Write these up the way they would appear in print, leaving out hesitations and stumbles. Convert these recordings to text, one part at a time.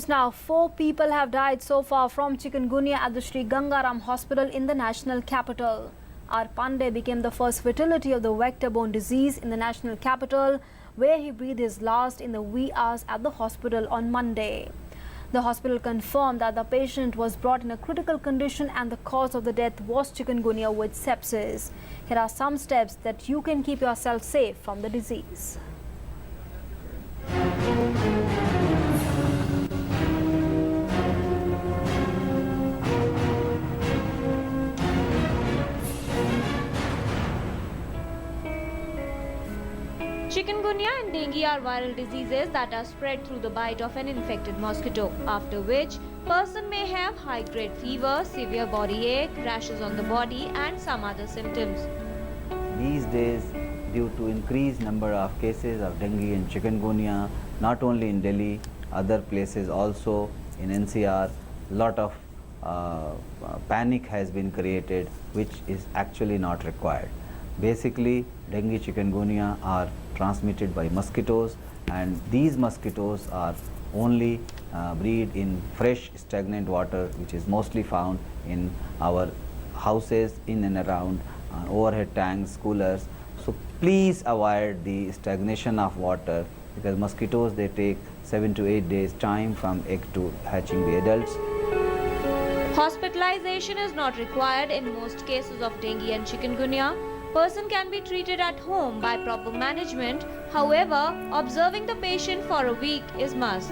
Now, 4 people have died so far from chikungunya at the Sri Gangaram Hospital in the national capital. R. Pandey became the first fatality of the vector-borne disease in the national capital, where he breathed his last in the wee hours at the hospital on Monday. The hospital confirmed that the patient was brought in a critical condition and the cause of the death was chikungunya with sepsis. Here are some steps that you can keep yourself safe from the disease. Chikungunya and dengue are viral diseases that are spread through the bite of an infected mosquito, after which person may have high-grade fever, severe body ache, rashes on the body and some other symptoms. These days, due to increased number of cases of dengue and chikungunya, not only in Delhi, other places also in NCR, lot of panic has been created, which is actually not required. Basically, dengue chikungunya are transmitted by mosquitoes, and these mosquitoes are only breed in fresh stagnant water, which is mostly found in our houses in and around overhead tanks, coolers. So please avoid the stagnation of water, because mosquitoes, they take 7 to 8 days time from egg to hatching the adults. Hospitalization is not required in most cases of dengue and chikungunya. Person can be treated at home by proper management. However, observing the patient for a week is must.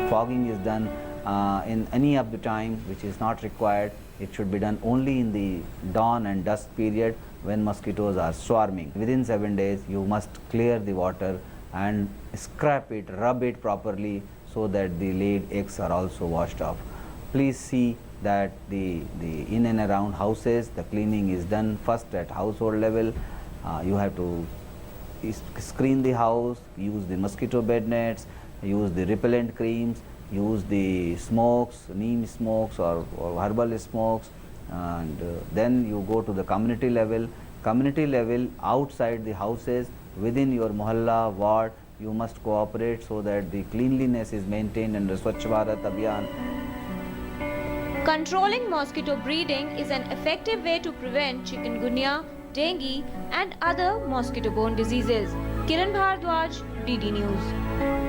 Fogging is done in any of the time which is not required. It should be done only in the dawn and dusk period when mosquitoes are swarming. Within 7 days, you must clear the water and scrap it, rub it properly so that the laid eggs are also washed off. Please see that the in and around houses, the cleaning is done first at household level. You have to screen the house, use the mosquito bed nets, use the repellent creams, use the smokes, neem smokes or herbal smokes, and then you go to the community level. Community level, outside the houses, within your mohalla, ward, you must cooperate so that the cleanliness is maintained under Swachh Bharat Abhiyan. Controlling mosquito breeding is an effective way to prevent chikungunya, dengue and other mosquito-borne diseases. Kiran Bhardwaj, DD News.